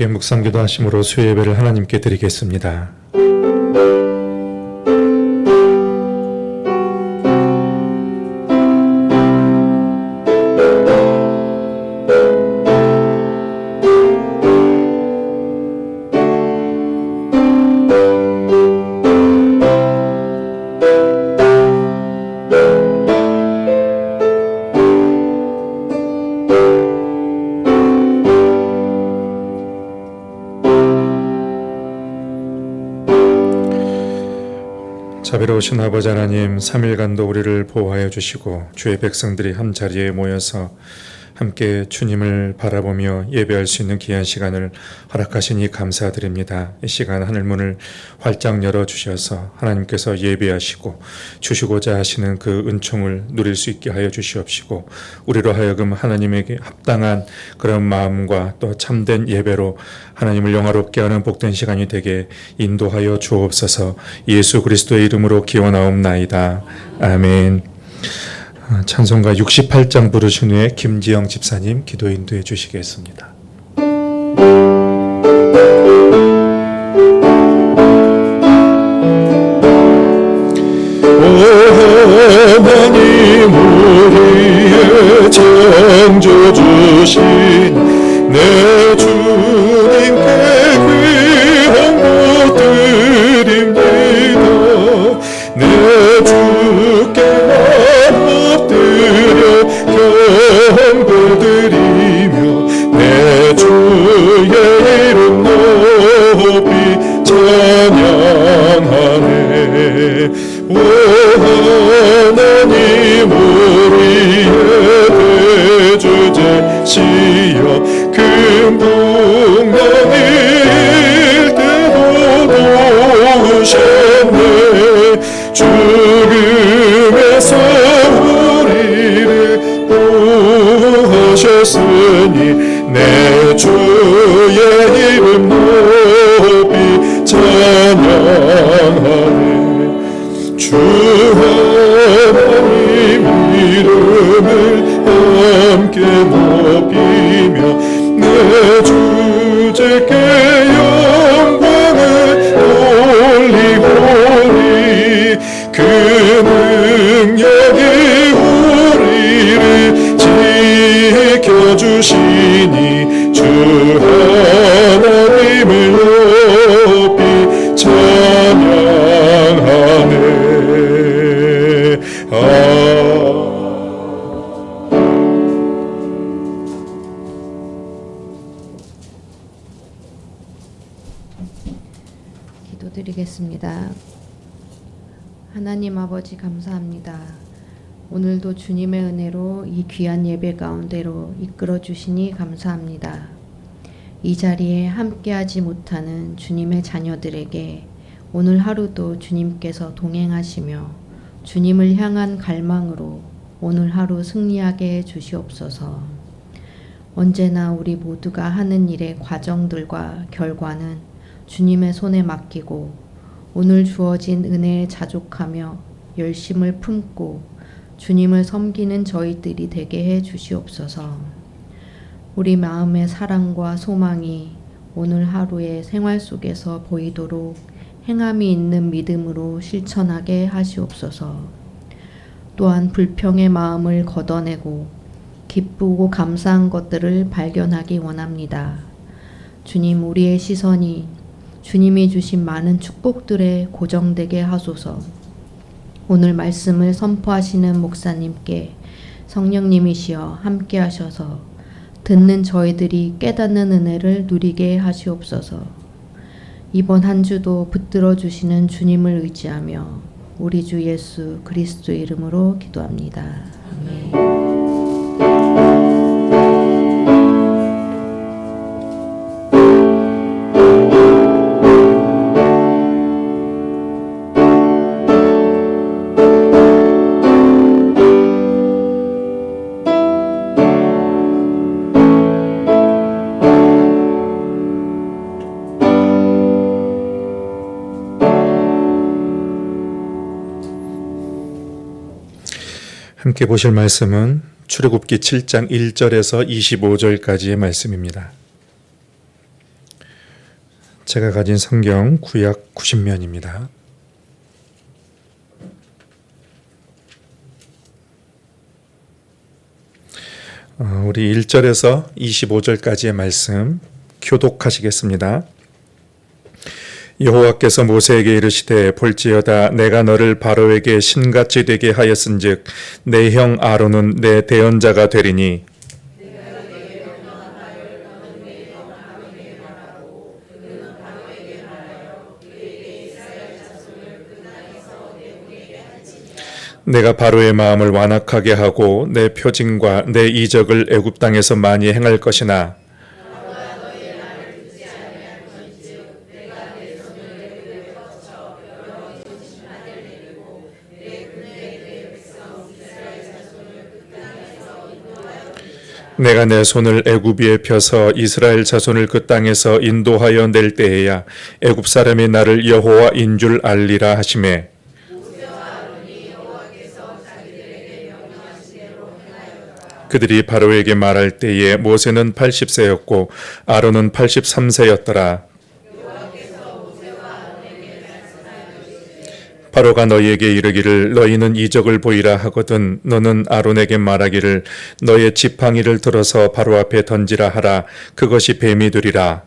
함께 묵상기도 하심으로 수요 예배를 하나님께 드리겠습니다. 자비로우신 아버지 하나님, 3일간도 우리를 보호하여 주시고 주의 백성들이 한자리에 모여서 함께 주님을 바라보며 예배할 수 있는 귀한 시간을 허락하시니 감사드립니다. 이 시간 하늘문을 활짝 열어주셔서 하나님께서 예배하시고 주시고자 하시는 그 은총을 누릴 수 있게 하여 주시옵시고, 우리로 하여금 하나님에게 합당한 그런 마음과 또 참된 예배로 하나님을 영화롭게 하는 복된 시간이 되게 인도하여 주옵소서. 예수 그리스도의 이름으로 기원하옵나이다. 아멘. 찬송가 68장 부르신 후에 김지영 집사님 기도 인도해 주시겠습니다. 하나님 우리의 창조주신 내 주님께 귀한 것 드립니다. 내 주께 엎드려 경배드리며 내 주의 이름 높이 찬양하네. 오 하나님 우리의 대주제시여, 큰 풍랑일 때도 도우셨네. 죽음에서 우리를 구하셨으니 내 주의 이름 높이 찬양하네. 주 하나님 이름을 함께 높이며 내 주제께 영광을 올리오니, 그 능력이 우리를 지켜주시니 주 하나님을 높이 찬양하네. 기도드리겠습니다. 하나님 아버지 감사합니다. 오늘도 주님의 은혜로 이 귀한 예배 가운데로 이끌어 주시니 감사합니다. 이 자리에 함께하지 못하는 주님의 자녀들에게 오늘 하루도 주님께서 동행하시며 주님을 향한 갈망으로 오늘 하루 승리하게 해 주시옵소서. 언제나 우리 모두가 하는 일의 과정들과 결과는 주님의 손에 맡기고 오늘 주어진 은혜에 자족하며 열심을 품고 주님을 섬기는 저희들이 되게 해 주시옵소서. 우리 마음의 사랑과 소망이 오늘 하루의 생활 속에서 보이도록 행함이 있는 믿음으로 실천하게 하시옵소서. 또한 불평의 마음을 걷어내고 기쁘고 감사한 것들을 발견하기 원합니다. 주님, 우리의 시선이 주님이 주신 많은 축복들에 고정되게 하소서. 오늘 말씀을 선포하시는 목사님께 성령님이시여 함께 하셔서 듣는 저희들이 깨닫는 은혜를 누리게 하시옵소서. 이번 한 주도 붙들어 주시는 주님을 의지하며 우리 주 예수 그리스도의 이름으로 기도합니다. 아멘. 함께 보실 말씀은 출애굽기 7장 1절에서 25절까지의 말씀입니다. 제가 가진 성경 구약 90면입니다. 우리 1절에서 25절까지의 말씀 교독하시겠습니다. 여호와께서 모세에게 이르시되 볼지어다 내가 너를 바로에게 신같이 되게 하였은즉 내 형 아론은 내 대언자가 되리니 내가 바로의 마음을 완악하게 하고 내 표징과 내 이적을 애굽 땅에서 많이 행할 것이나 내가 내 손을 애굽 위에 펴서 이스라엘 자손을 그 땅에서 인도하여 낼 때에야 애굽 사람이 나를 여호와인 줄 알리라 하시매 그들이 바로에게 말할 때에 모세는 80세였고 아론은 83세였더라. 바로가 너희에게 이르기를 너희는 이적을 보이라 하거든 너는 아론에게 말하기를 너의 지팡이를 들어서 바로 앞에 던지라 하라. 그것이 뱀이 되리라.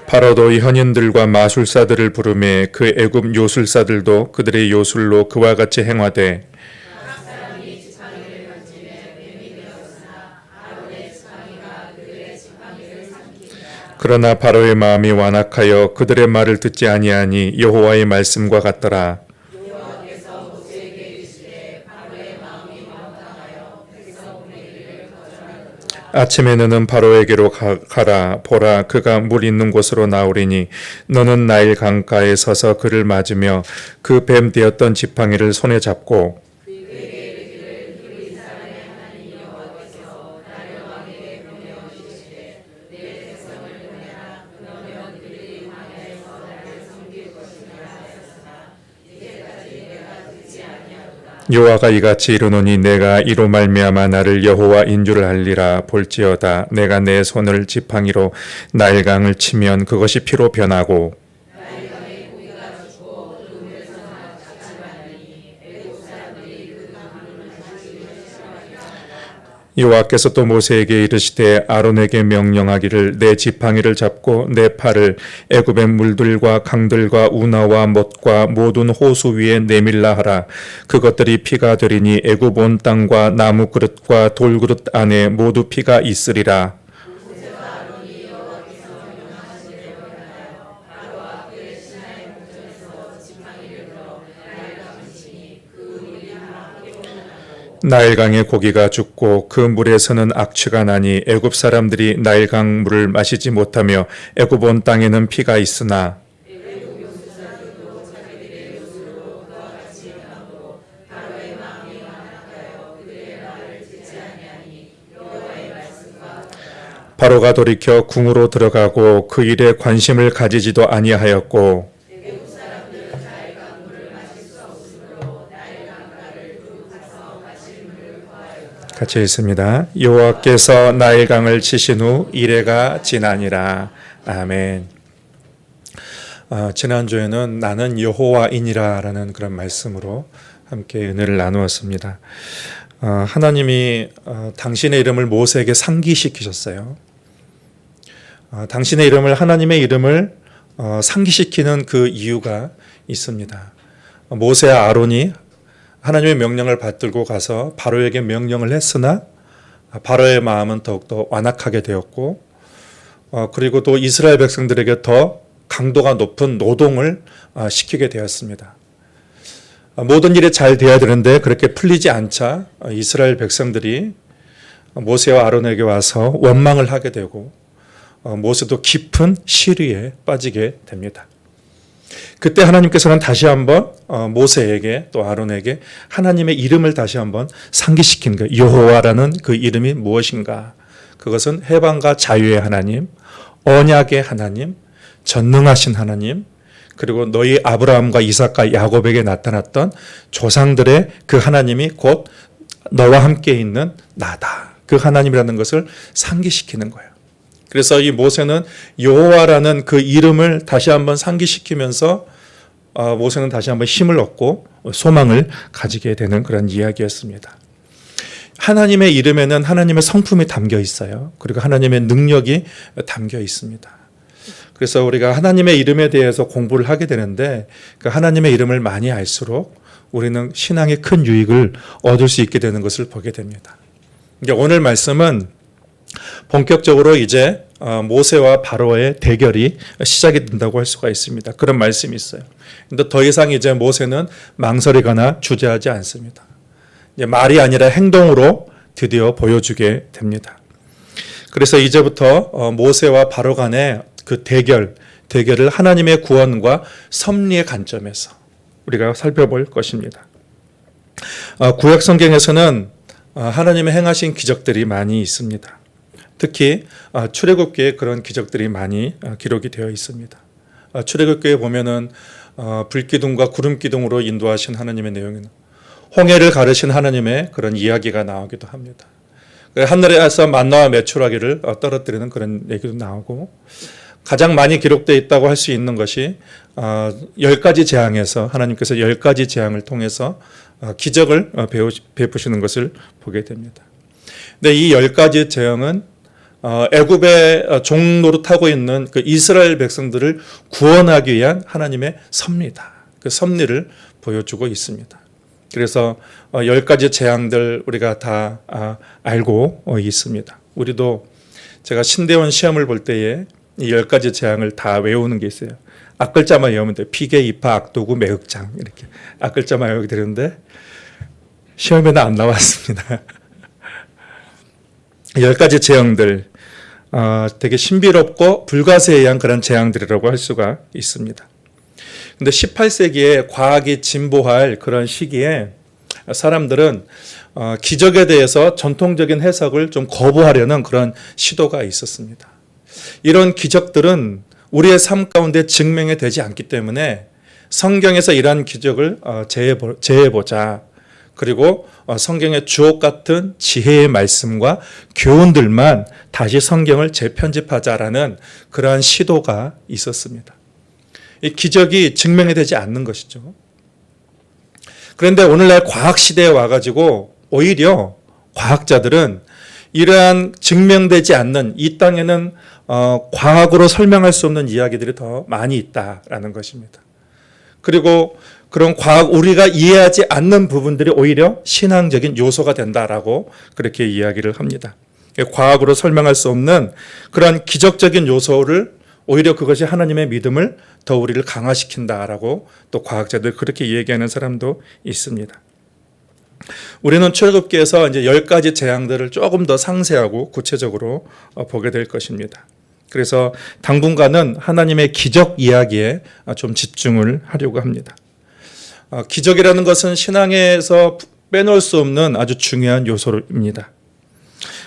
바로도 현인들과 마술사들을 부르매 그 애굽 요술사들도 그들의 요술로 그와 같이 행하되 그러나 바로의 마음이 완악하여 그들의 말을 듣지 아니하니 여호와의 말씀과 같더라. 아침에 너는 바로에게로 가라. 보라 그가 물 있는 곳으로 나오리니 너는 나일 강가에 서서 그를 맞으며 그 뱀 되었던 지팡이를 손에 잡고 여호와가 이같이 이르노니 내가 이로 말미암아 나를 여호와인 줄 알리라. 볼지어다 내가 내 손을 지팡이로 나일강을 치면 그것이 피로 변하고 여호와께서 또 모세에게 이르시되 아론에게 명령하기를 내 지팡이를 잡고 내 팔을 애굽의 물들과 강들과 운하와 못과 모든 호수 위에 내밀라 하라. 그것들이 피가 되리니 애굽 온 땅과 나무 그릇과 돌그릇 안에 모두 피가 있으리라. 나일강의 고기가 죽고 그 물에서는 악취가 나니 애굽 사람들이 나일강 물을 마시지 못하며 애굽 온 땅에는 피가 있으나 바로가 돌이켜 궁으로 들어가고 그 일에 관심을 가지지도 아니하였고 같이 읽습니다. 여호와께서 나일강을 치신 후 이레가 지나니라. 아멘. 지난주에는 나는 여호와이니라 라는 그런 말씀으로 함께 은혜를 나누었습니다. 하나님이 당신의 이름을 모세에게 상기시키셨어요. 당신의 이름을 하나님의 이름을 상기시키는 그 이유가 있습니다. 모세와 아론이 하나님의 명령을 받들고 가서 바로에게 명령을 했으나 바로의 마음은 더욱더 완악하게 되었고 그리고 또 이스라엘 백성들에게 더 강도가 높은 노동을 시키게 되었습니다. 모든 일이 잘 돼야 되는데 그렇게 풀리지 않자 이스라엘 백성들이 모세와 아론에게 와서 원망을 하게 되고 모세도 깊은 시리에 빠지게 됩니다. 그때 하나님께서는 다시 한번 모세에게 또 아론에게 하나님의 이름을 다시 한번 상기시킨 거예요. 여호와라는 그 이름이 무엇인가? 그것은 해방과 자유의 하나님, 언약의 하나님, 전능하신 하나님, 그리고 너희 아브라함과 이삭과 야곱에게 나타났던 조상들의 그 하나님이 곧 너와 함께 있는 나다. 그 하나님이라는 것을 상기시키는 거예요. 그래서 이 모세는 여호와라는 그 이름을 다시 한번 상기시키면서 모세는 다시 한번 힘을 얻고 소망을 가지게 되는 그런 이야기였습니다. 하나님의 이름에는 하나님의 성품이 담겨 있어요. 그리고 하나님의 능력이 담겨 있습니다. 그래서 우리가 하나님의 이름에 대해서 공부를 하게 되는데 그 하나님의 이름을 많이 알수록 우리는 신앙의 큰 유익을 얻을 수 있게 되는 것을 보게 됩니다. 오늘 말씀은 본격적으로 이제 모세와 바로의 대결이 시작이 된다고 할 수가 있습니다. 그런 말씀이 있어요. 근데 더 이상 이제 모세는 망설이거나 주저하지 않습니다. 이제 말이 아니라 행동으로 드디어 보여주게 됩니다. 그래서 이제부터 모세와 바로 간의 그 대결을 하나님의 구원과 섭리의 관점에서 우리가 살펴볼 것입니다. 구약 성경에서는 하나님의 행하신 기적들이 많이 있습니다. 특히 출애굽기에 그런 기적들이 많이 기록이 되어 있습니다. 출애굽기에 보면은 불기둥과 구름기둥으로 인도하신 하나님의 내용은 홍해를 가르신 하나님의 그런 이야기가 나오기도 합니다. 하늘에서 만나와 메추라기를 떨어뜨리는 그런 얘기도 나오고 가장 많이 기록되어 있다고 할 수 있는 것이 10가지 재앙에서 하나님께서 10가지 재앙을 통해서 기적을 베푸시는 것을 보게 됩니다. 근데 이 10가지 재앙은 애굽의 종 노릇하고 있는 그 이스라엘 백성들을 구원하기 위한 하나님의 섭리다. 그 섭리를 보여주고 있습니다. 그래서 10가지 재앙들 우리가 다 알고 있습니다. 우리도 제가 신대원 시험을 볼 때에 이 10가지 재앙을 다 외우는 게 있어요. 앞글자만 외우면 돼요. 피계, 이파, 악도구, 매흑장 이렇게 앞글자만 외우게 되는데 시험에는 안 나왔습니다. 10가지 재앙들 되게 신비롭고 불가세한 그런 재앙들이라고 할 수가 있습니다. 근데 18세기에 과학이 진보할 그런 시기에 사람들은 기적에 대해서 전통적인 해석을 좀 거부하려는 그런 시도가 있었습니다. 이런 기적들은 우리의 삶 가운데 증명이 되지 않기 때문에 성경에서 이러한 기적을 제해보자. 그리고 성경의 주옥 같은 지혜의 말씀과 교훈들만 다시 성경을 재편집하자라는 그러한 시도가 있었습니다. 이 기적이 증명이 되지 않는 것이죠. 그런데 오늘날 과학 시대에 와가지고 오히려 과학자들은 이러한 증명되지 않는 이 땅에는 과학으로 설명할 수 없는 이야기들이 더 많이 있다라는 것입니다. 그리고 그런 과학 우리가 이해하지 않는 부분들이 오히려 신앙적인 요소가 된다라고 그렇게 이야기를 합니다. 과학으로 설명할 수 없는 그런 기적적인 요소를 오히려 그것이 하나님의 믿음을 더 우리를 강화시킨다라고 또 과학자들 그렇게 얘기하는 사람도 있습니다. 우리는 출애굽기에서 이제 10가지 재앙들을 조금 더 상세하고 구체적으로 보게 될 것입니다. 그래서 당분간은 하나님의 기적 이야기에 좀 집중을 하려고 합니다. 기적이라는 것은 신앙에서 빼놓을 수 없는 아주 중요한 요소입니다.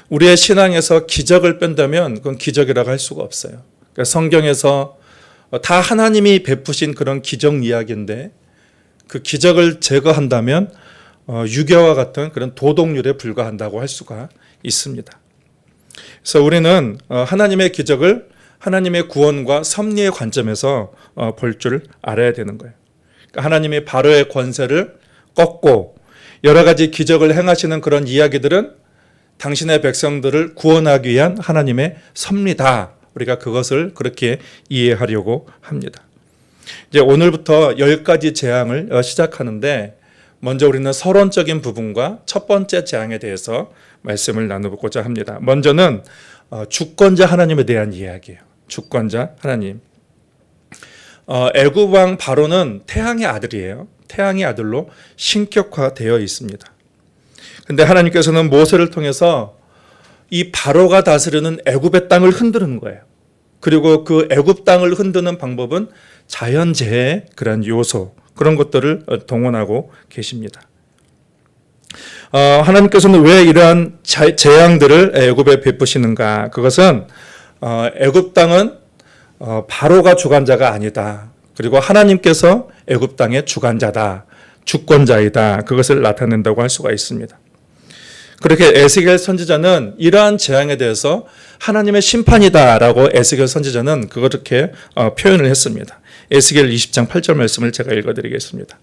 우리의 신앙에서 기적을 뺀다면 그건 기적이라고 할 수가 없어요. 그러니까 성경에서 다 하나님이 베푸신 그런 기적 이야기인데 그 기적을 제거한다면 유교와 같은 그런 도덕률에 불과한다고 할 수가 있습니다. 그래서 우리는 하나님의 기적을 하나님의 구원과 섭리의 관점에서 볼 줄 알아야 되는 거예요. 그러니까 하나님이 바로의 권세를 꺾고 여러 가지 기적을 행하시는 그런 이야기들은 당신의 백성들을 구원하기 위한 하나님의 섭리다. 우리가 그것을 그렇게 이해하려고 합니다. 이제 오늘부터 10가지 재앙을 시작하는데 먼저 우리는 서론적인 부분과 첫 번째 재앙에 대해서 말씀을 나누고자 합니다. 먼저는 주권자 하나님에 대한 이야기예요. 주권자 하나님. 애굽 왕 바로는 태양의 아들이에요. 태양의 아들로 신격화되어 있습니다. 근데 하나님께서는 모세를 통해서 이 바로가 다스리는 애굽의 땅을 흔드는 거예요. 그리고 그 애굽 땅을 흔드는 방법은 자연재해의 그런 요소, 그런 것들을 동원하고 계십니다. 하나님께서는 왜 이러한 재앙들을 애굽에 베푸시는가? 그것은 애굽 땅은 바로가 주관자가 아니다. 그리고 하나님께서 애굽 땅의 주관자다, 주권자이다, 그것을 나타낸다고 할 수가 있습니다. 그렇게 에스겔 선지자는 이러한 재앙에 대해서 하나님의 심판이다라고 에스겔 선지자는 그렇게 표현을 했습니다. 에스겔 20장 8절 말씀을 제가 읽어드리겠습니다.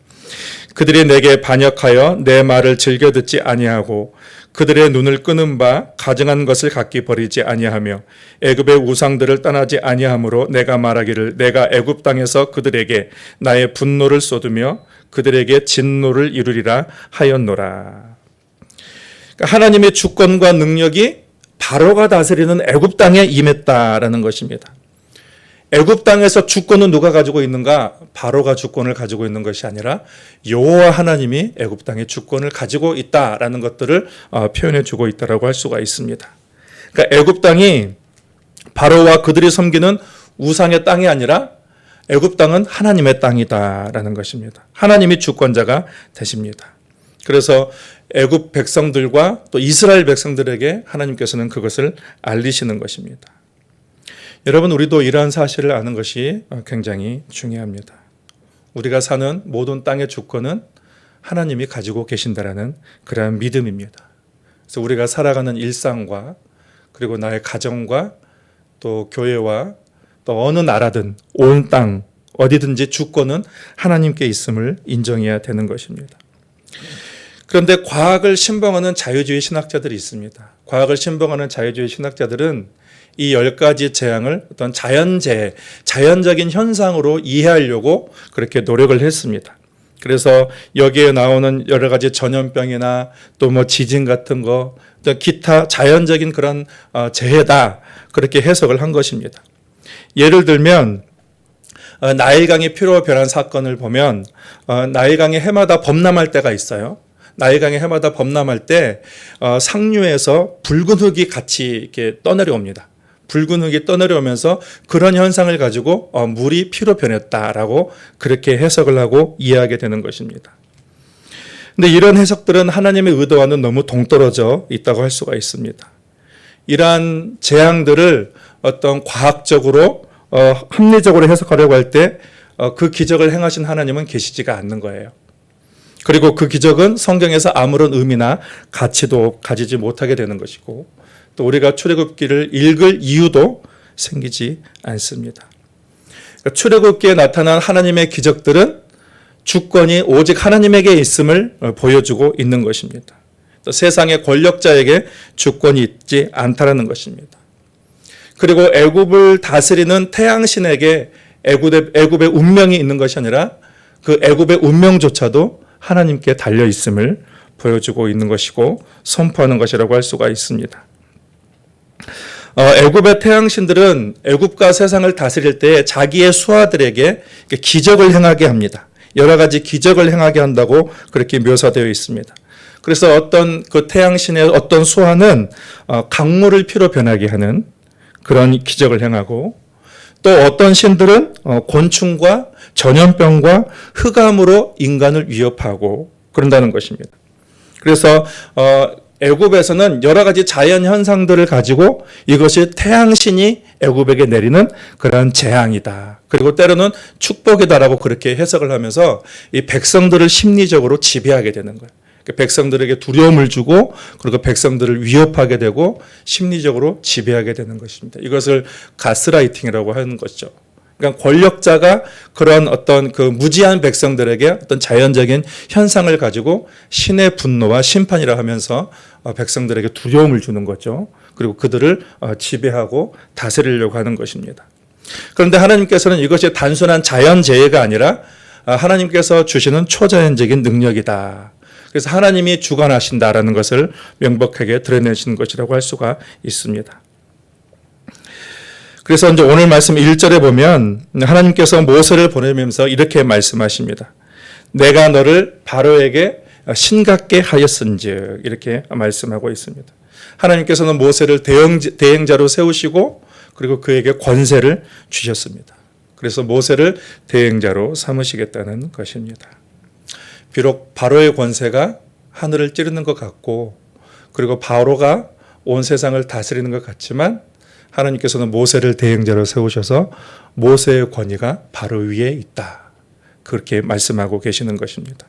그들이 내게 반역하여 내 말을 즐겨 듣지 아니하고 그들의 눈을 끄는 바 가증한 것을 각기 버리지 아니하며 애굽의 우상들을 떠나지 아니하므로 내가 말하기를 내가 애굽 땅에서 그들에게 나의 분노를 쏟으며 그들에게 진노를 이루리라 하였노라. 그러니까 하나님의 주권과 능력이 바로가 다스리는 애굽 땅에 임했다라는 것입니다. 애굽 땅에서 주권은 누가 가지고 있는가? 바로가 주권을 가지고 있는 것이 아니라 여호와 하나님이 애굽 땅의 주권을 가지고 있다라는 것들을 표현해 주고 있다라고 할 수가 있습니다. 그러니까 애굽 땅이 바로와 그들이 섬기는 우상의 땅이 아니라 애굽 땅은 하나님의 땅이다라는 것입니다. 하나님이 주권자가 되십니다. 그래서 애굽 백성들과 또 이스라엘 백성들에게 하나님께서는 그것을 알리시는 것입니다. 여러분, 우리도 이러한 사실을 아는 것이 굉장히 중요합니다. 우리가 사는 모든 땅의 주권은 하나님이 가지고 계신다라는 그러한 믿음입니다. 그래서 우리가 살아가는 일상과 그리고 나의 가정과 또 교회와 또 어느 나라든 온 땅 어디든지 주권은 하나님께 있음을 인정해야 되는 것입니다. 그런데 과학을 신봉하는 자유주의 신학자들이 있습니다. 과학을 신봉하는 자유주의 신학자들은 이 10가지 재앙을 어떤 자연재해, 자연적인 현상으로 이해하려고 그렇게 노력을 했습니다. 그래서 여기에 나오는 여러 가지 전염병이나 또 뭐 지진 같은 거, 또 기타 자연적인 그런 재해다, 그렇게 해석을 한 것입니다. 예를 들면 나일강이 피로 변한 사건을 보면 나일강이 해마다 범람할 때가 있어요. 나일강의 해마다 범람할 때 상류에서 붉은 흙이 같이 이렇게 떠내려옵니다. 붉은 흙이 떠내려오면서 그런 현상을 가지고 물이 피로 변했다라고 그렇게 해석을 하고 이해하게 되는 것입니다. 근데 이런 해석들은 하나님의 의도와는 너무 동떨어져 있다고 할 수가 있습니다. 이러한 재앙들을 어떤 과학적으로 합리적으로 해석하려고 할 때 그 기적을 행하신 하나님은 계시지가 않는 거예요. 그리고 그 기적은 성경에서 아무런 의미나 가치도 가지지 못하게 되는 것이고 또 우리가 출애굽기를 읽을 이유도 생기지 않습니다. 출애굽기에 나타난 하나님의 기적들은 주권이 오직 하나님에게 있음을 보여주고 있는 것입니다. 또 세상의 권력자에게 주권이 있지 않다라는 것입니다. 그리고 애굽을 다스리는 태양신에게 애굽의 운명이 있는 것이 아니라 그 애굽의 운명조차도 하나님께 달려 있음을 보여주고 있는 것이고 선포하는 것이라고 할 수가 있습니다. 애굽의 태양신들은 애굽과 세상을 다스릴 때 자기의 수하들에게 기적을 행하게 합니다. 여러 가지 기적을 행하게 한다고 그렇게 묘사되어 있습니다. 그래서 어떤 그 태양신의 어떤 수하는 강물을 피로 변하게 하는 그런 기적을 행하고 또 어떤 신들은 곤충과 전염병과 흑암으로 인간을 위협하고 그런다는 것입니다. 그래서 애굽에서는 여러 가지 자연 현상들을 가지고 이것이 태양신이 애굽에게 내리는 그러한 재앙이다. 그리고 때로는 축복이다라고 그렇게 해석을 하면서 이 백성들을 심리적으로 지배하게 되는 거예요. 백성들에게 두려움을 주고 그리고 백성들을 위협하게 되고 심리적으로 지배하게 되는 것입니다. 이것을 가스라이팅이라고 하는 것이죠. 그러니까 권력자가 그런 어떤 그 무지한 백성들에게 어떤 자연적인 현상을 가지고 신의 분노와 심판이라 하면서 백성들에게 두려움을 주는 거죠. 그리고 그들을 지배하고 다스리려고 하는 것입니다. 그런데 하나님께서는 이것이 단순한 자연재해가 아니라 하나님께서 주시는 초자연적인 능력이다. 그래서 하나님이 주관하신다라는 것을 명백하게 드러내시는 것이라고 할 수가 있습니다. 그래서 이제 오늘 말씀 1절에 보면 하나님께서 모세를 보내면서 이렇게 말씀하십니다. 내가 너를 바로에게 신같게 하였은즉 이렇게 말씀하고 있습니다. 하나님께서는 모세를 대행자로 세우시고 그리고 그에게 권세를 주셨습니다. 그래서 모세를 대행자로 삼으시겠다는 것입니다. 비록 바로의 권세가 하늘을 찌르는 것 같고 그리고 바로가 온 세상을 다스리는 것 같지만 하나님께서는 모세를 대행자로 세우셔서 모세의 권위가 바로 위에 있다. 그렇게 말씀하고 계시는 것입니다.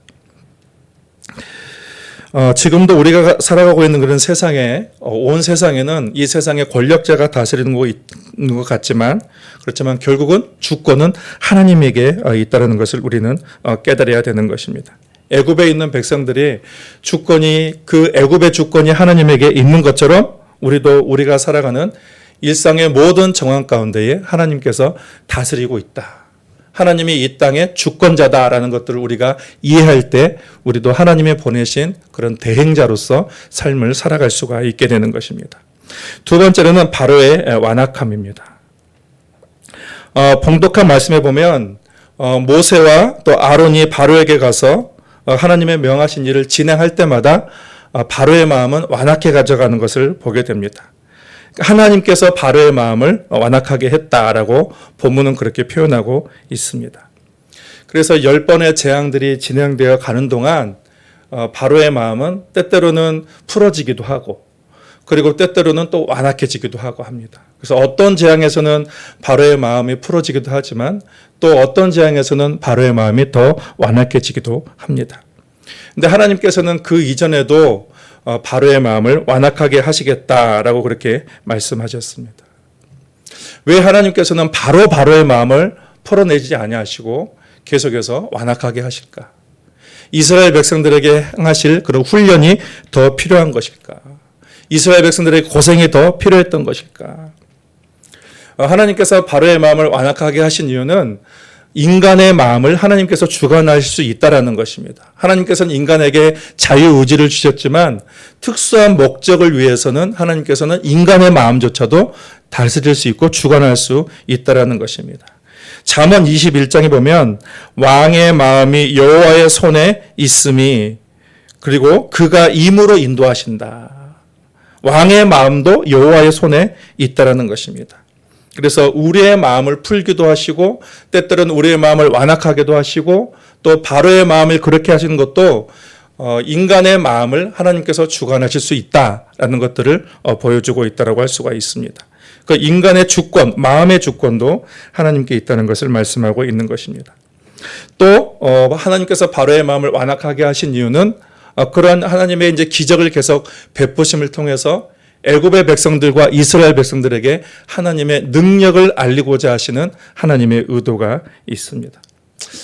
지금도 우리가 살아가고 있는 그런 세상에, 온 세상에는 이 세상의 권력자가 다스리는 것 같지만, 그렇지만 결국은 주권은 하나님에게 있다는 것을 우리는 깨달아야 되는 것입니다. 애굽에 있는 백성들이 그 애굽의 주권이 하나님에게 있는 것처럼 우리가 살아가는 일상의 모든 정황 가운데에 하나님께서 다스리고 있다. 하나님이 이 땅의 주권자다라는 것들을 우리가 이해할 때 우리도 하나님이 보내신 그런 대행자로서 삶을 살아갈 수가 있게 되는 것입니다. 두 번째로는 바로의 완악함입니다. 봉독한 말씀에 보면 모세와 또 아론이 바로에게 가서 하나님의 명하신 일을 진행할 때마다 바로의 마음은 완악해 가져가는 것을 보게 됩니다. 하나님께서 바로의 마음을 완악하게 했다라고 본문은 그렇게 표현하고 있습니다. 그래서 10번의 재앙들이 진행되어 가는 동안 바로의 마음은 때때로는 풀어지기도 하고 그리고 때때로는 또 완악해지기도 하고 합니다. 그래서 어떤 재앙에서는 바로의 마음이 풀어지기도 하지만 또 어떤 재앙에서는 바로의 마음이 더 완악해지기도 합니다. 근데 하나님께서는 그 이전에도 바로의 마음을 완악하게 하시겠다라고 그렇게 말씀하셨습니다. 왜 하나님께서는 바로의 마음을 풀어내지 아니하시고 계속해서 완악하게 하실까? 이스라엘 백성들에게 행하실 그런 훈련이 더 필요한 것일까? 이스라엘 백성들에게 고생이 더 필요했던 것일까? 하나님께서 바로의 마음을 완악하게 하신 이유는 인간의 마음을 하나님께서 주관하실 수 있다라는 것입니다. 하나님께서는 인간에게 자유의지를 주셨지만 특수한 목적을 위해서는 하나님께서는 인간의 마음조차도 다스릴 수 있고 주관할 수 있다라는 것입니다. 잠언 21장에 보면 왕의 마음이 여호와의 손에 있음이 그리고 그가 임으로 인도하신다. 왕의 마음도 여호와의 손에 있다라는 것입니다. 그래서 우리의 마음을 풀기도 하시고 때때로는 우리의 마음을 완악하게도 하시고 또 바로의 마음을 그렇게 하시는 것도 인간의 마음을 하나님께서 주관하실 수 있다라는 것들을 보여주고 있다라고 할 수가 있습니다. 그 인간의 주권, 마음의 주권도 하나님께 있다는 것을 말씀하고 있는 것입니다. 또 하나님께서 바로의 마음을 완악하게 하신 이유는 그런 하나님의 이제 기적을 계속 베푸심을 통해서 애굽의 백성들과 이스라엘 백성들에게 하나님의 능력을 알리고자 하시는 하나님의 의도가 있습니다.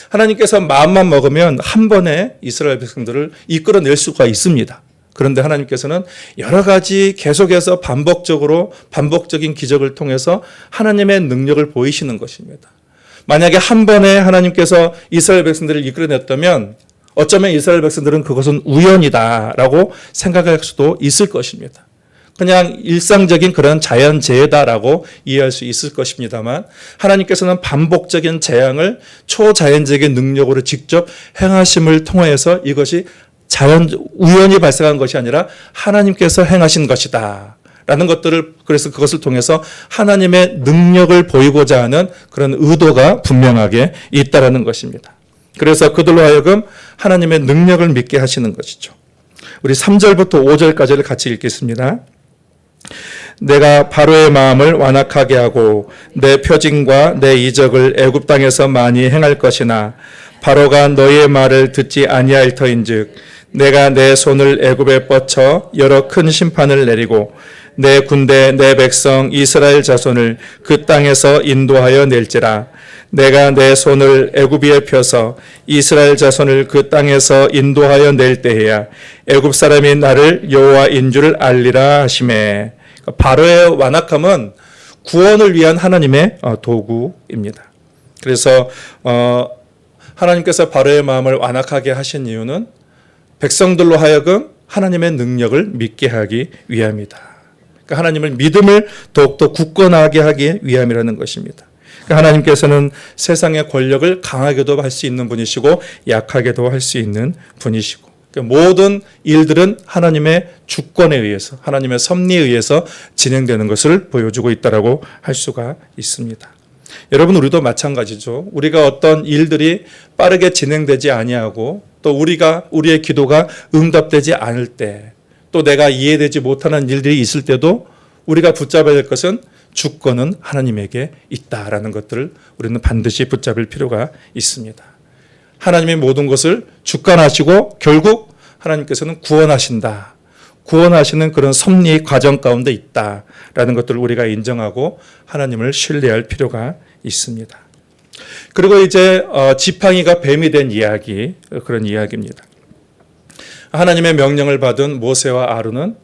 하나님께서 마음만 먹으면 한 번에 이스라엘 백성들을 이끌어낼 수가 있습니다. 그런데 하나님께서는 여러 가지 계속해서 반복적인 기적을 통해서 하나님의 능력을 보이시는 것입니다. 만약에 한 번에 하나님께서 이스라엘 백성들을 이끌어냈다면 어쩌면 이스라엘 백성들은 그것은 우연이다라고 생각할 수도 있을 것입니다. 그냥 일상적인 그런 자연재해다라고 이해할 수 있을 것입니다만 하나님께서는 반복적인 재앙을 초자연적인 능력으로 직접 행하심을 통해서 이것이 우연히 발생한 것이 아니라 하나님께서 행하신 것이다. 라는 것들을 그래서 그것을 통해서 하나님의 능력을 보이고자 하는 그런 의도가 분명하게 있다라는 것입니다. 그래서 그들로 하여금 하나님의 능력을 믿게 하시는 것이죠. 우리 3절부터 5절까지를 같이 읽겠습니다. 내가 바로의 마음을 완악하게 하고 내 표징과 내 이적을 애굽 땅에서 많이 행할 것이나 바로가 너희의 말을 듣지 아니할 터인즉 내가 내 손을 애굽에 뻗쳐 여러 큰 심판을 내리고 내 군대 내 백성 이스라엘 자손을 그 땅에서 인도하여 낼지라 내가 내 손을 애굽 위에 펴서 이스라엘 자손을 그 땅에서 인도하여 낼 때에야 애굽 사람이 나를 여호와인 줄 알리라 하시매. 바로의 완악함은 구원을 위한 하나님의 도구입니다. 그래서 하나님께서 바로의 마음을 완악하게 하신 이유는 백성들로 하여금 하나님의 능력을 믿게 하기 위함이다. 그러니까 하나님을 믿음을 더욱더 굳건하게 하기 위함이라는 것입니다. 그러니까 하나님께서는 세상의 권력을 강하게도 할 수 있는 분이시고 약하게도 할 수 있는 분이시고 모든 일들은 하나님의 주권에 의해서 하나님의 섭리에 의해서 진행되는 것을 보여주고 있다라고 할 수가 있습니다. 여러분 우리도 마찬가지죠. 우리가 어떤 일들이 빠르게 진행되지 아니하고 또 우리의 기도가 응답되지 않을 때 또 내가 이해되지 못하는 일들이 있을 때도 우리가 붙잡아야 될 것은 주권은 하나님에게 있다라는 것들을 우리는 반드시 붙잡을 필요가 있습니다. 하나님의 모든 것을 주관하시고 결국 하나님께서는 구원하신다. 구원하시는 그런 섭리의 과정 가운데 있다라는 것들을 우리가 인정하고 하나님을 신뢰할 필요가 있습니다. 그리고 이제 지팡이가 뱀이 된 이야기, 그런 이야기입니다. 하나님의 명령을 받은 모세와 아론은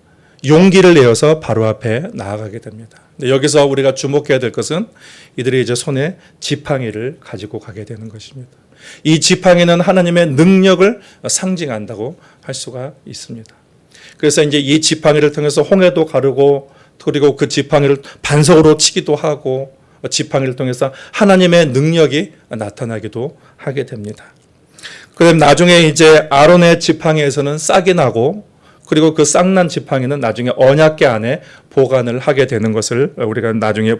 용기를 내어서 바로 앞에 나아가게 됩니다. 여기서 우리가 주목해야 될 것은 이들이 이제 손에 지팡이를 가지고 가게 되는 것입니다. 이 지팡이는 하나님의 능력을 상징한다고 할 수가 있습니다. 그래서 이제 이 지팡이를 통해서 홍해도 가르고 그리고 그 지팡이를 반석으로 치기도 하고 지팡이를 통해서 하나님의 능력이 나타나기도 하게 됩니다. 그다음 나중에 이제 아론의 지팡이에서는 싹이 나고 그리고 그 싹난 지팡이는 나중에 언약궤 안에 보관을 하게 되는 것을 우리가 나중에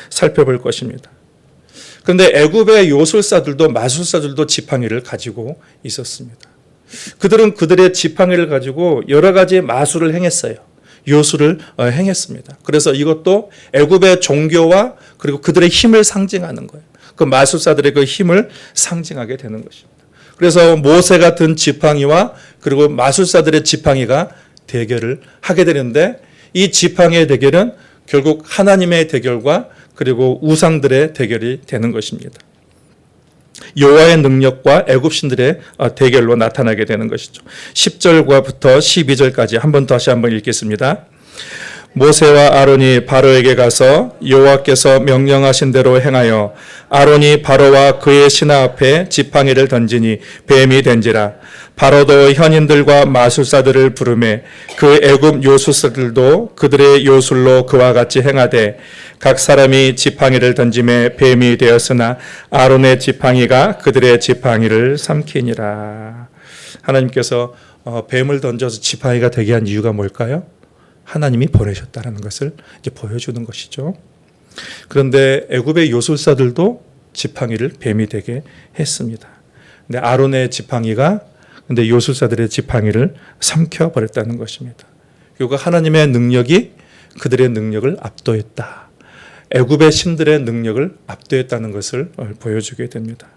살펴볼 것입니다. 그런데 애굽의 요술사들도 마술사들도 지팡이를 가지고 있었습니다. 그들은 그들의 지팡이를 가지고 여러 가지 마술을 행했어요. 요술을 행했습니다. 그래서 이것도 애굽의 종교와 그리고 그들의 힘을 상징하는 거예요. 그 마술사들의 그 힘을 상징하게 되는 것입니다. 그래서 모세 같은 지팡이와 그리고 마술사들의 지팡이가 대결을 하게 되는데 이 지팡이의 대결은 결국 하나님의 대결과 그리고 우상들의 대결이 되는 것입니다. 여호와의 능력과 애굽 신들의 대결로 나타나게 되는 것이죠. 10절부터 12절까지 다시 한번 읽겠습니다. 모세와 아론이 바로에게 가서 여호와께서 명령하신 대로 행하여 아론이 바로와 그의 신하 앞에 지팡이를 던지니 뱀이 된지라. 바로도 현인들과 마술사들을 부르매 그 애굽 요술사들도 그들의 요술로 그와 같이 행하되 각 사람이 지팡이를 던짐에 뱀이 되었으나 아론의 지팡이가 그들의 지팡이를 삼키니라. 하나님께서 뱀을 던져서 지팡이가 되게 한 이유가 뭘까요? 하나님이 보내셨다는 것을 이제 보여주는 것이죠. 그런데 애굽의 요술사들도 지팡이를 뱀이 되게 했습니다. 근데 아론의 지팡이가 근데 요술사들의 지팡이를 삼켜버렸다는 것입니다. 결국 하나님의 능력이 그들의 능력을 압도했다. 애굽의 신들의 능력을 압도했다는 것을 보여주게 됩니다.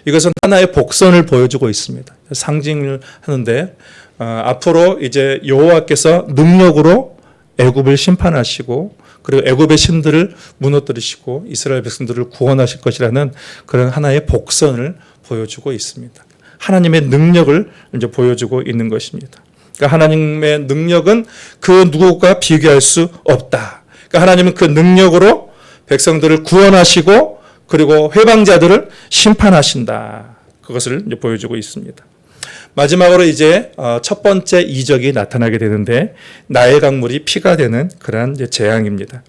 이것은 하나의 복선을 보여주고 있습니다. 상징을 하는데 앞으로 이제 여호와께서 능력으로 애굽을 심판하시고 그리고 애굽의 신들을 무너뜨리시고 이스라엘 백성들을 구원하실 것이라는 그런 하나의 복선을 보여주고 있습니다. 하나님의 능력을 이제 보여주고 있는 것입니다. 그러니까 하나님의 능력은 그 누구가 비교할 수 없다. 그러니까 하나님은 그 능력으로 백성들을 구원하시고 그리고 회방자들을 심판하신다. 그것을 이제 보여주고 있습니다. 마지막으로 이제 첫 번째 이적이 나타나게 되는데 나일 강물이 피가 되는 그러한 이제 재앙입니다.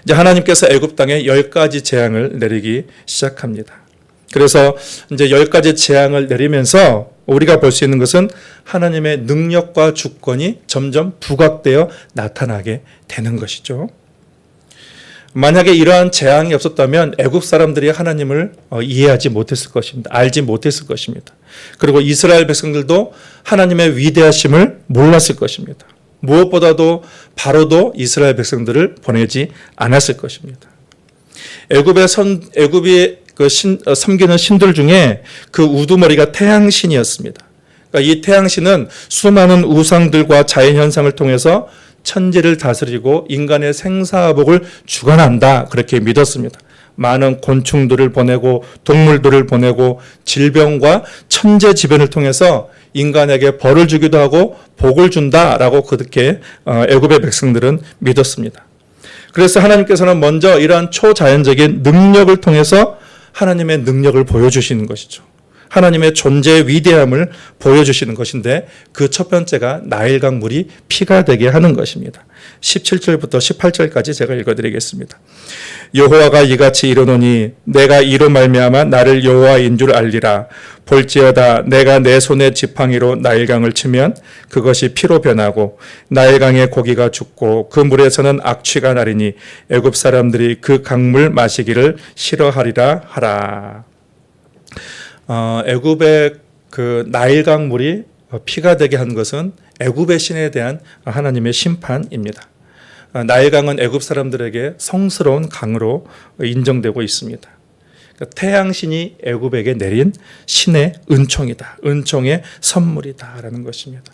이제 하나님께서 애굽 땅에 10가지 재앙을 내리기 시작합니다. 그래서 이제 10가지 재앙을 내리면서 우리가 볼 수 있는 것은 하나님의 능력과 주권이 점점 부각되어 나타나게 되는 것이죠. 만약에 이러한 재앙이 없었다면 애굽 사람들이 하나님을 이해하지 못했을 것입니다. 알지 못했을 것입니다. 그리고 이스라엘 백성들도 하나님의 위대하심을 몰랐을 것입니다. 무엇보다도 바로도 이스라엘 백성들을 보내지 않았을 것입니다. 애굽이 섬기는 신들 중에 그 우두머리가 태양신이었습니다. 그러니까 이 태양신은 수많은 우상들과 자연현상을 통해서 천지를 다스리고 인간의 생사복을 주관한다 그렇게 믿었습니다. 많은 곤충들을 보내고 동물들을 보내고 질병과 천재지변을 통해서 인간에게 벌을 주기도 하고 복을 준다라고 그렇게 애굽의 백성들은 믿었습니다. 그래서 하나님께서는 먼저 이러한 초자연적인 능력을 통해서 하나님의 능력을 보여주시는 것이죠. 하나님의 존재의 위대함을 보여주시는 것인데 그 첫 번째가 나일강 물이 피가 되게 하는 것입니다. 17절부터 18절까지 제가 읽어드리겠습니다. 여호와가 이같이 이르노니 내가 이로 말미암아 나를 여호와인 줄 알리라. 볼지어다 내가 내 손에 지팡이로 나일강을 치면 그것이 피로 변하고 나일강의 고기가 죽고 그 물에서는 악취가 나리니 애굽 사람들이 그 강물 마시기를 싫어하리라 하라. 애굽의 그 나일강 물이 피가 되게 한 것은 애굽의 신에 대한 하나님의 심판입니다. 나일강은 애굽 사람들에게 성스러운 강으로 인정되고 있습니다. 그러니까 태양신이 애굽에게 내린 신의 은총이다. 은총의 선물이다라는 것입니다.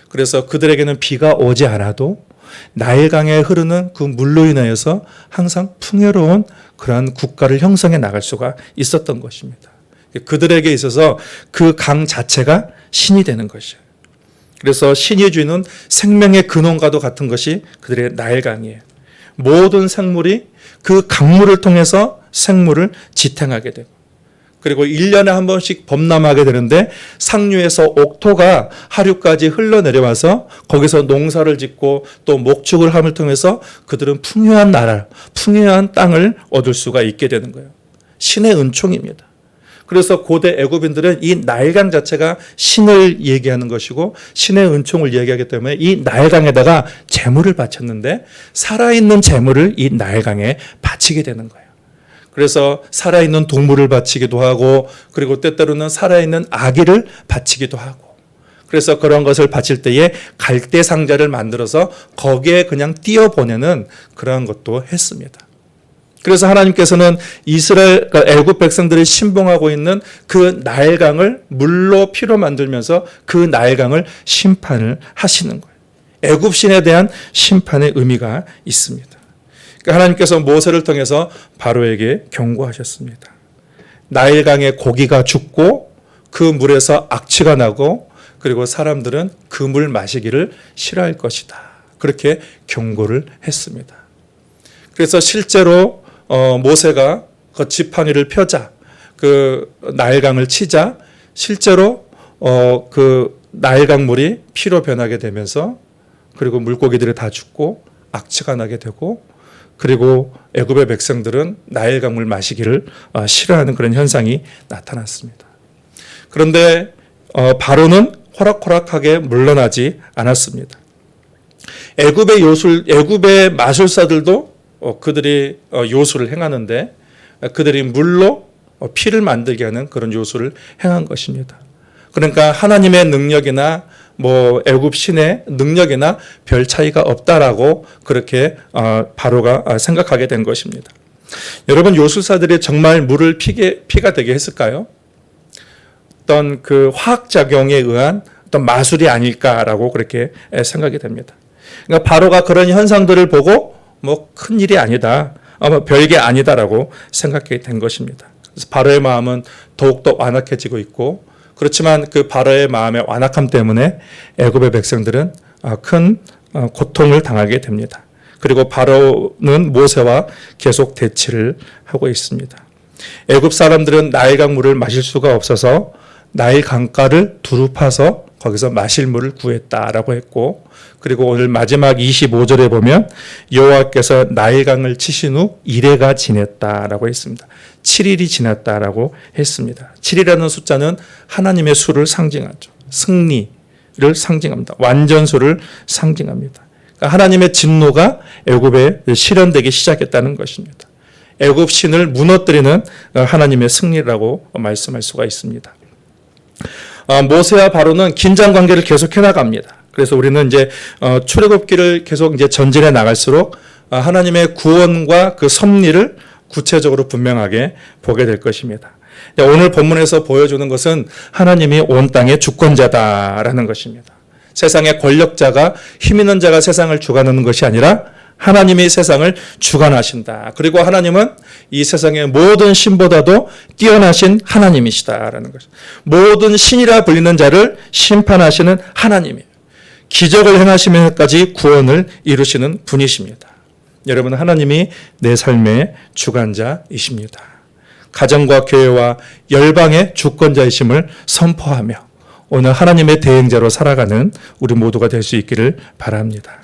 그래서 그들에게는 비가 오지 않아도 나일강에 흐르는 그 물로 인하여서 항상 풍요로운 그러한 국가를 형성해 나갈 수가 있었던 것입니다. 그들에게 있어서 그 강 자체가 신이 되는 것이에요. 그래서 신이 주는 생명의 근원과도 같은 것이 그들의 나일강이에요. 모든 생물이 그 강물을 통해서 생물을 지탱하게 되고, 그리고 1년에 한 번씩 범람하게 되는데 상류에서 옥토가 하류까지 흘러내려와서 거기서 농사를 짓고 또 목축을 함을 통해서 그들은 풍요한 나라, 풍요한 땅을 얻을 수가 있게 되는 거예요. 신의 은총입니다. 그래서 고대 애굽인들은 이 나일강 자체가 신을 얘기하는 것이고 신의 은총을 얘기하기 때문에 이 나일강에다가 제물을 바쳤는데 살아있는 제물을 이 나일강에 바치게 되는 거예요. 그래서 살아있는 동물을 바치기도 하고, 그리고 때때로는 살아있는 아기를 바치기도 하고, 그래서 그런 것을 바칠 때에 갈대 상자를 만들어서 거기에 그냥 띄어보내는 그러한 것도 했습니다. 그래서 하나님께서는 이스라엘, 애굽 백성들이 신봉하고 있는 그 나일강을 물로 피로 만들면서 그 나일강을 심판을 하시는 거예요. 애굽 신에 대한 심판의 의미가 있습니다. 그러니까 하나님께서 모세를 통해서 바로에게 경고하셨습니다. 나일강의 고기가 죽고 그 물에서 악취가 나고, 그리고 사람들은 그 물 마시기를 싫어할 것이다. 그렇게 경고를 했습니다. 그래서 실제로 모세가 그 지팡이를 펴자, 그 나일강을 치자, 실제로 그 나일강 물이 피로 변하게 되면서, 그리고 물고기들이 다 죽고 악취가 나게 되고, 그리고 애굽의 백성들은 나일강 물 마시기를 싫어하는 그런 현상이 나타났습니다. 그런데 바로는 호락호락하게 물러나지 않았습니다. 애굽의 마술사들도 그들이 요술을 행하는데, 그들이 물로 피를 만들게 하는 그런 요술을 행한 것입니다. 그러니까 하나님의 능력이나 애굽 신의 능력이나 별 차이가 없다라고 그렇게 바로가 생각하게 된 것입니다. 여러분, 요술사들이 정말 물을 피가 되게 했을까요? 어떤 그 화학작용에 의한 어떤 마술이 아닐까라고 그렇게 생각이 됩니다. 그러니까 바로가 그런 현상들을 보고 큰 일이 아니다, 별게 아니다라고 생각하게 된 것입니다. 그래서 바로의 마음은 더욱더 완악해지고 있고, 그렇지만 그 바로의 마음의 완악함 때문에 애굽의 백성들은 큰 고통을 당하게 됩니다. 그리고 바로는 모세와 계속 대치를 하고 있습니다. 애굽 사람들은 나일강 물을 마실 수가 없어서 나일 강가를 두루 파서 거기서 마실 물을 구했다라고 했고, 그리고 오늘 마지막 25절에 보면 여호와께서 나일강을 치신 후 이레가 지냈다라고 했습니다. 7일이 지났다라고 했습니다. 7이라는 숫자는 하나님의 수를 상징하죠. 승리를 상징합니다. 완전수를 상징합니다. 그러니까 하나님의 진노가 애굽에 실현되기 시작했다는 것입니다. 애굽 신을 무너뜨리는 하나님의 승리라고 말씀할 수가 있습니다. 모세와 바로는 긴장 관계를 계속해 나갑니다. 그래서 우리는 이제 출애굽기를 계속 이제 전진해 나갈수록 하나님의 구원과 그 섭리를 구체적으로 분명하게 보게 될 것입니다. 오늘 본문에서 보여주는 것은 하나님이 온 땅의 주권자다라는 것입니다. 세상의 권력자가, 힘 있는 자가 세상을 주관하는 것이 아니라 하나님이 세상을 주관하신다. 그리고 하나님은 이 세상의 모든 신보다도 뛰어나신 하나님이시다라는 것입니다. 모든 신이라 불리는 자를 심판하시는 하나님이에요. 기적을 행하시면서까지 구원을 이루시는 분이십니다. 여러분, 하나님이 내 삶의 주관자이십니다. 가정과 교회와 열방의 주권자이심을 선포하며 오늘 하나님의 대행자로 살아가는 우리 모두가 될 수 있기를 바랍니다.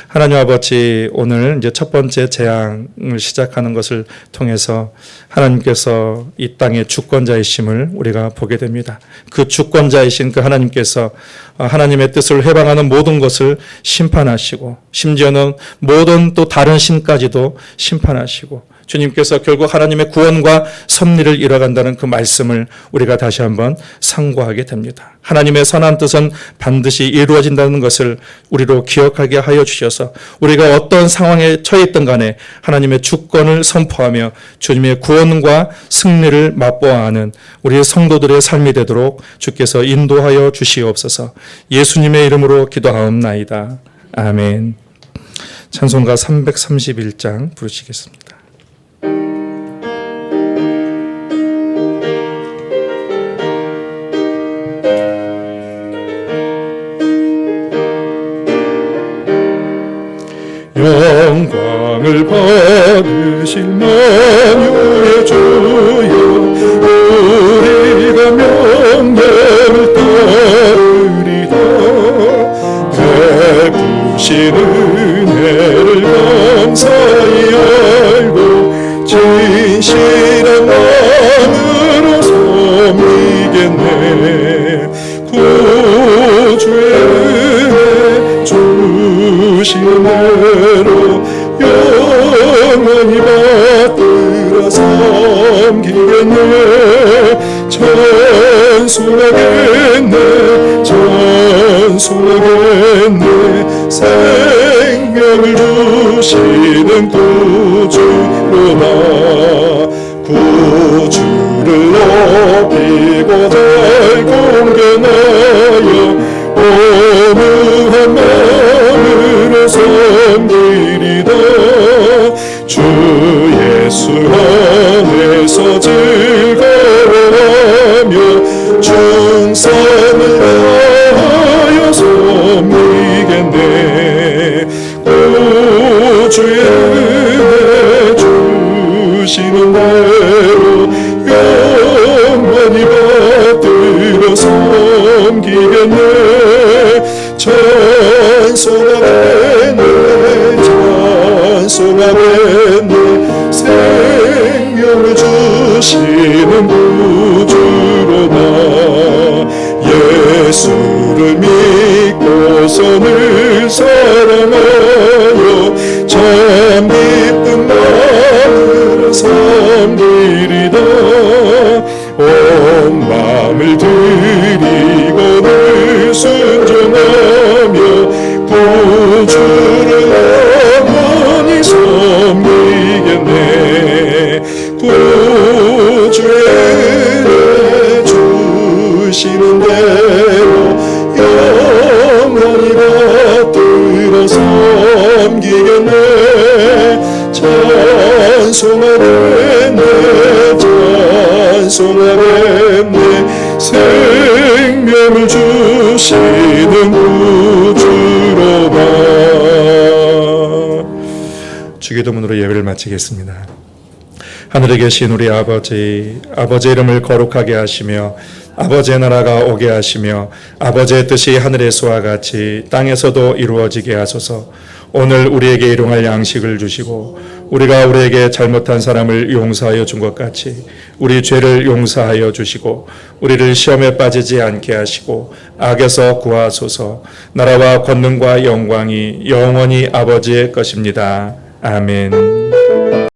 하나님 아버지, 오늘 이제 첫 번째 재앙을 시작하는 것을 통해서 하나님께서 이 땅의 주권자이심을 우리가 보게 됩니다. 그 주권자이신 그 하나님께서 하나님의 뜻을 해방하는 모든 것을 심판하시고, 심지어는 모든 또 다른 신까지도 심판하시고, 주님께서 결국 하나님의 구원과 섭리를 이뤄간다는 그 말씀을 우리가 다시 한번 상고하게 됩니다. 하나님의 선한 뜻은 반드시 이루어진다는 것을 우리로 기억하게 하여 인도하여 주셔서 우리가 어떤 상황에 처해 있던 간에 하나님의 주권을 선포하며 주님의 구원과 승리를 맛보아 하는 우리의 성도들의 삶이 되도록 주께서 인도하여 주시옵소서. 예수님의 이름으로 기도하옵나이다. 아멘. 찬송가 331장 부르시겠습니다. 영광을 받으실 만유의 주여, 우리가 명령을 따르리다. 베푸신 은혜를 감사히 알고 진실한 마음으로 섬기겠네. 구주의 은혜 주시는 대로 영원히 받들어 섬기겠네. 찬송하겠네, 찬송하겠네. 생명을 주시는 구주로다. 구주를 높이고 잘 공견하여 온유한 마음으로 섬기리다. 주 예수 안에서 즐거워하며 충성을 다하여 섬기겠네. 구주의 은혜 주시는 대로 영원히 받들어 섬기겠네. 찬송하겠네, 찬송하겠네. 생명을 주시는 구주로다. 예수를 믿고서 늘 사랑하여 참 기쁜 마음으로 섬기리다. 온 마음을 드리고 늘 순종하며 구주를 영원히 섬기겠네. 구주의 은혜 주시는 대로 영원히 받들어 섬기겠네. 찬송하겠네, 찬송하겠네. 생명을 주시는 구주로다. 주기도문으로 예배를 마치겠습니다. 하늘에 계신 우리 아버지, 아버지의 이름을 거룩하게 하시며 아버지의 나라가 오게 하시며 아버지의 뜻이 하늘에서와 같이 땅에서도 이루어지게 하소서. 오늘 우리에게 일용할 양식을 주시고 우리가 우리에게 잘못한 사람을 용서하여 준 것 같이 우리 죄를 용서하여 주시고 우리를 시험에 빠지지 않게 하시고 악에서 구하소서. 나라와 권능과 영광이 영원히 아버지의 것입니다. 아멘.